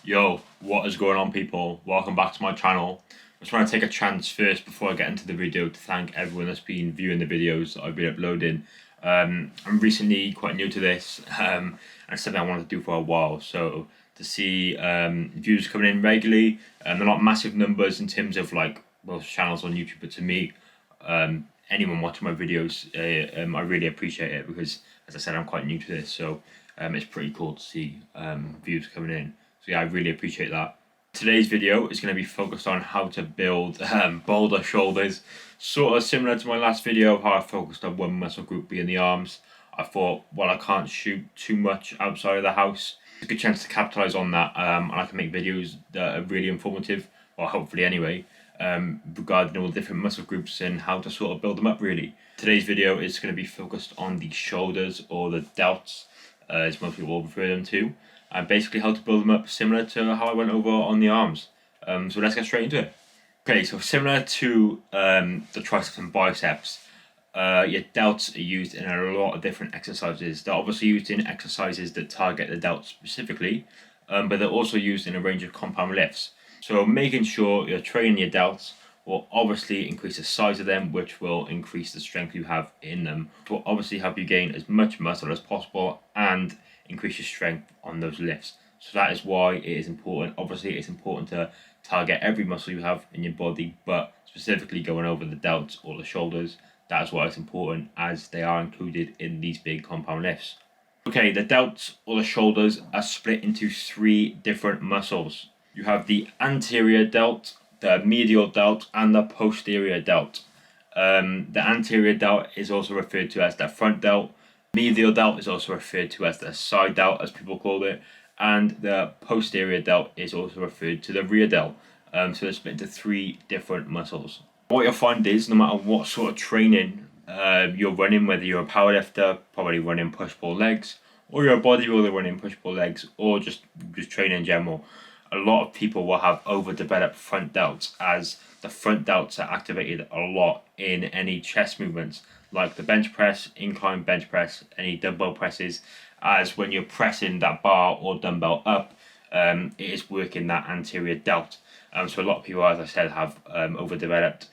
Yo, what is going on, people? Welcome back to my channel. I just want to take a chance first before I get into the video to thank everyone that's been viewing the videos that I've been uploading. I'm recently quite new to this and it's something I wanted to do for a while, so to see views coming in regularly, they're not massive numbers in terms of like most channels on YouTube, but to me, anyone watching my videos, I really appreciate it because, as I said, I'm quite new to this, so it's pretty cool to see views coming in. So yeah, I really appreciate that. Today's video is going to be focused on how to build boulder shoulders. Sort of similar to my last video, how I focused on one muscle group being the arms. I thought, well, I can't shoot too much outside of the house. It's a good chance to capitalize on that, and I can make videos that are really informative, or hopefully anyway, regarding all the different muscle groups and how to sort of build them up really. Today's video is going to be focused on the shoulders, or the delts, as most people refer them to. And basically how to build them up similar to how I went over on the arms. So let's get straight into it. Okay, so similar to the triceps and biceps, your delts are used in a lot of different exercises. They're obviously used in exercises that target the delts specifically, but they're also used in a range of compound lifts. So making sure you're training your delts will obviously increase the size of them, which will increase the strength you have in them. It will obviously help you gain as much muscle as possible and increase your strength on those lifts. So that is why it is important. Obviously, it's important to target every muscle you have in your body, but specifically going over the delts or the shoulders, that is why it's important, as they are included in these big compound lifts. Okay, the delts or the shoulders are split into three different muscles. You have the anterior delt, the medial delt, and the posterior delt. The anterior delt is also referred to as the front delt. Medial delt is also referred to as the side delt, as people call it, and the posterior delt is also referred to the rear delt. So they're split into three different muscles. What you'll find is, no matter what sort of training you're running, whether you're a powerlifter, probably running push-pull legs, or you're a bodybuilder running push-pull legs, or just training in general, a lot of people will have overdeveloped front delts, as the front delts are activated a lot in any chest movements, like the bench press, incline bench press, any dumbbell presses, as when you're pressing that bar or dumbbell up, it is working that anterior delt. So a lot of people, as I said, have overdeveloped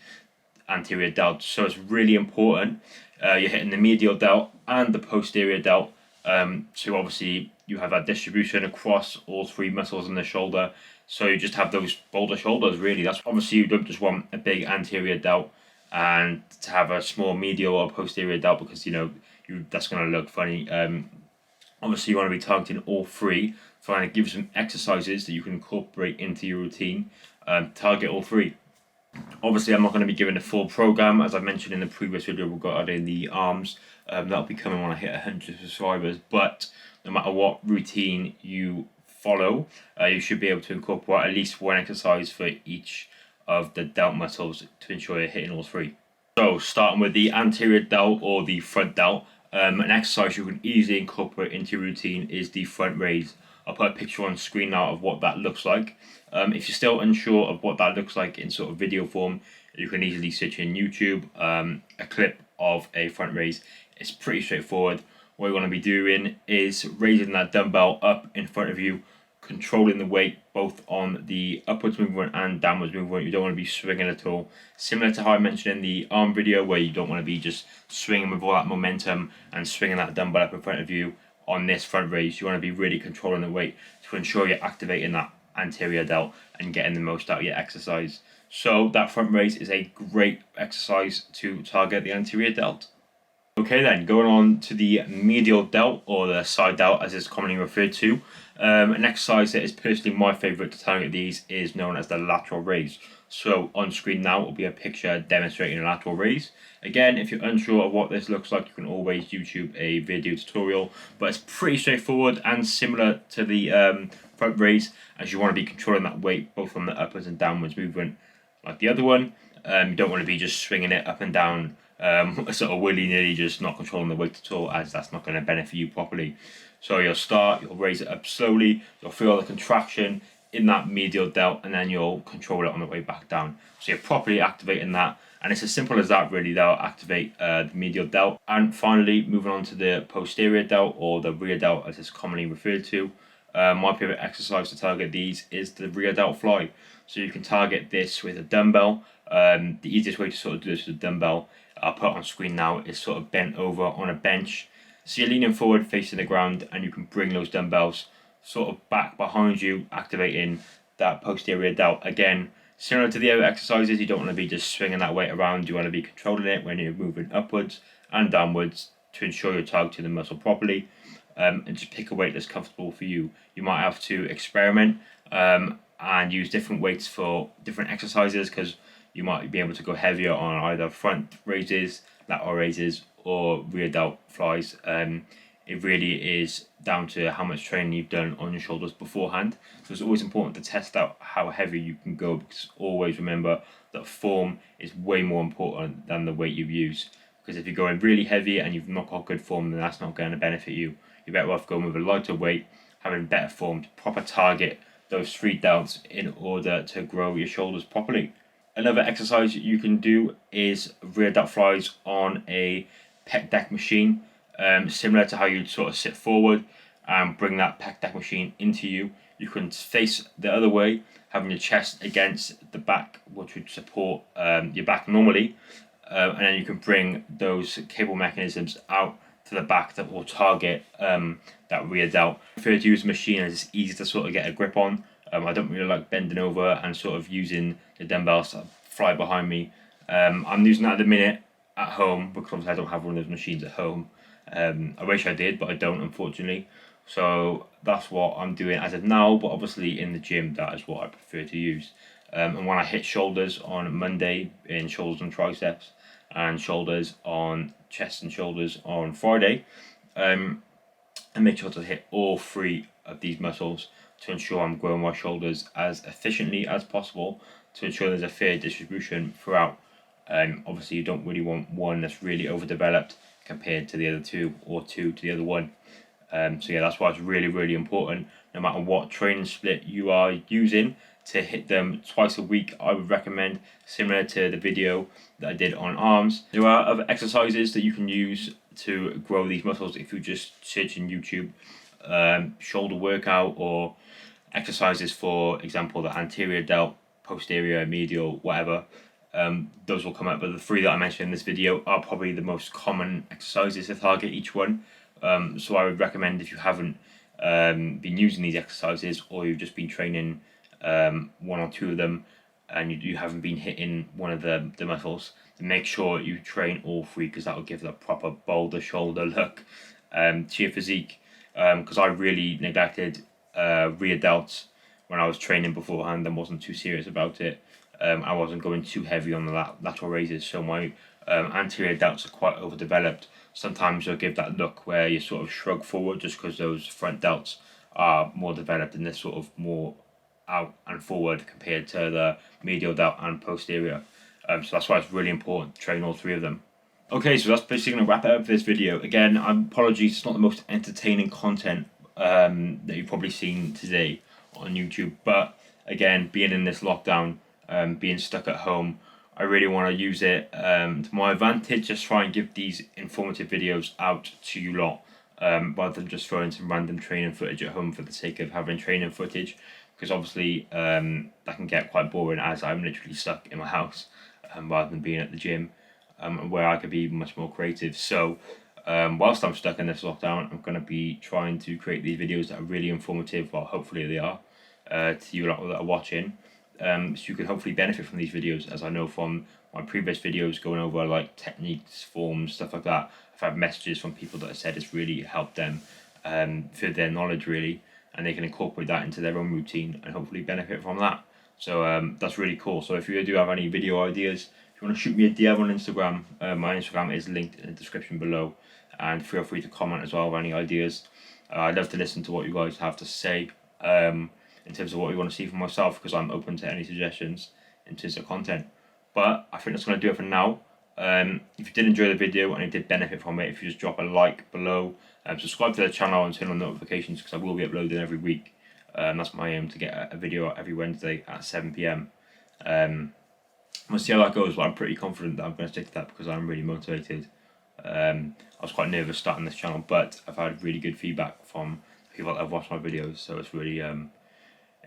anterior delts. So it's really important you're hitting the medial delt and the posterior delt. So obviously you have that distribution across all three muscles in the shoulder. So you just have those boulder shoulders really. That's obviously, you don't just want a big anterior delt and to have a small medial or posterior delt, because that's going to look funny. Obviously you want to be targeting all three, trying to give some exercises that you can incorporate into your routine. Target all three. Obviously I'm not going to be giving the full program, as I mentioned in the previous video regarding the arms. That'll be coming when I hit 100 subscribers, but no matter what routine you follow, you should be able to incorporate at least one exercise for each of the delt muscles to ensure you're hitting all three. So starting with the anterior delt or the front delt, an exercise you can easily incorporate into your routine is the front raise. I'll put a picture on screen now of what that looks like. If you're still unsure of what that looks like in sort of video form, you can easily search in YouTube a clip of a front raise. It's pretty straightforward. What you want to be doing is raising that dumbbell up in front of you, controlling the weight both on the upwards movement and downwards movement. You don't want to be swinging at all. Similar to how I mentioned in the arm video, where you don't want to be just swinging with all that momentum and swinging that dumbbell up in front of you. On this front raise, you want to be really controlling the weight to ensure you're activating that anterior delt and getting the most out of your exercise. So that front raise is a great exercise to target the anterior delt. Okay then, going on to the medial delt, or the side delt as it's commonly referred to. An exercise that is personally my favourite to target these is known as the lateral raise. So on screen now will be a picture demonstrating a lateral raise. Again, if you're unsure of what this looks like, you can always YouTube a video tutorial, but it's pretty straightforward and similar to the front raise, as you want to be controlling that weight both on the upwards and downwards movement like the other one. You don't want to be just swinging it up and down sort of willy-nilly, just not controlling the weight at all, as that's not going to benefit you properly. So you'll raise it up slowly, you'll feel the contraction in that medial delt, and then you'll control it on the way back down. So you're properly activating that, and it's as simple as that really. That'll activate the medial delt. And finally, moving on to the posterior delt, or the rear delt as it's commonly referred to. My favourite exercise to target these is the rear delt fly. So you can target this with a dumbbell. The easiest way to sort of do this with a dumbbell, I'll put on screen now, is sort of bent over on a bench. So you're leaning forward facing the ground, and you can bring those dumbbells sort of back behind you, activating that posterior delt. Again, similar to the other exercises, you don't want to be just swinging that weight around. You want to be controlling it when you're moving upwards and downwards to ensure you're targeting the muscle properly. And just pick a weight that's comfortable for you. You might have to experiment and use different weights for different exercises, because you might be able to go heavier on either front raises, lateral raises, or rear delt flies. It really is down to how much training you've done on your shoulders beforehand. So it's always important to test out how heavy you can go, because always remember that form is way more important than the weight you've used. Because if you're going really heavy and you've not got good form, then that's not going to benefit you. You're better off going with a lighter weight, having better form to proper target those 3 delts in order to grow your shoulders properly. Another exercise you can do is rear delt flies on a pec deck machine, similar to how you'd sort of sit forward and bring that pec deck machine into you. You can face the other way, having your chest against the back, which would support your back normally, and then you can bring those cable mechanisms out to the back that will target that rear delt. I prefer to use the machine as it's easy to sort of get a grip on. I don't really like bending over and sort of using the dumbbells to fly behind me. I'm using that at the minute at home, because obviously I don't have one of those machines at home. I wish I did, but I don't, unfortunately. So that's what I'm doing as of now, but obviously in the gym, that is what I prefer to use. And when I hit shoulders on Monday, in shoulders and triceps, and shoulders on chest and shoulders on Friday, I make sure to hit all 3 of these muscles to ensure I'm growing my shoulders as efficiently as possible, to ensure there's a fair distribution throughout. Obviously you don't really want one that's really overdeveloped compared to the other 2, or 2 to the other 1. So yeah, that's why it's really, really important, no matter what training split you are using, to hit them twice a week. I would recommend, similar to the video that I did on arms. There are other exercises that you can use to grow these muscles if you just search in YouTube, shoulder workout, or exercises, for example, the anterior delt, posterior, medial, whatever. Those will come up, but the 3 that I mentioned in this video are probably the most common exercises to target each one. So I would recommend, if you haven't been using these exercises, or you've just been training 1 or 2 of them, and you haven't been hitting one of the muscles, then make sure you train all 3, because that will give the proper boulder shoulder look to your physique. Because I really neglected rear delts when I was training beforehand and wasn't too serious about it. I wasn't going too heavy on the lateral raises, so my anterior delts are quite overdeveloped. Sometimes you'll give that look where you sort of shrug forward, just because those front delts are more developed and they're sort of more out and forward compared to the medial delt and posterior. So that's why it's really important to train all 3 of them. Okay, so that's basically going to wrap it up for this video. Again, apologies, it's not the most entertaining content that you've probably seen today on YouTube, but again, being in this lockdown, being stuck at home, I really want to use it to my advantage, just try and give these informative videos out to you lot, rather than just throwing some random training footage at home for the sake of having training footage, because obviously that can get quite boring, as I'm literally stuck in my house rather than being at the gym, where I could be much more creative. So whilst I'm stuck in this lockdown, I'm going to be trying to create these videos that are really informative, well, hopefully they are, to you lot that are watching. So you can hopefully benefit from these videos, as I know from my previous videos going over like techniques, forms, stuff like that. I've had messages from people that have said it's really helped them for their knowledge, really, and they can incorporate that into their own routine and hopefully benefit from that. So that's really cool. So if you do have any video ideas, if you want to shoot me a DM on Instagram, my Instagram is linked in the description below, and feel free to comment as well with any ideas. I'd love to listen to what you guys have to say. In terms of what you want to see from myself, because I'm open to any suggestions in terms of content. But I think that's going to do it for now. If you did enjoy the video and you did benefit from it, if you just drop a like below, subscribe to the channel and turn on notifications, because I will be uploading every week. That's my aim, to get a video out every Wednesday at 7 PM. We'll see how that goes, but I'm pretty confident that I'm going to stick to that, because I'm really motivated. I was quite nervous starting this channel, but I've had really good feedback from people that have watched my videos. So it's really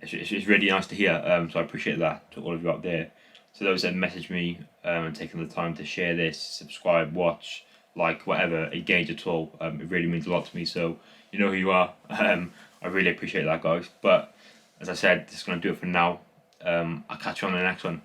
it's really nice to hear. So I appreciate that to all of you out there. To those that message me and taking the time to share this, subscribe, watch, like, whatever, engage at all. It really means a lot to me. So you know who you are. I really appreciate that, guys. But as I said, this is going to do it for now. I'll catch you on the next one.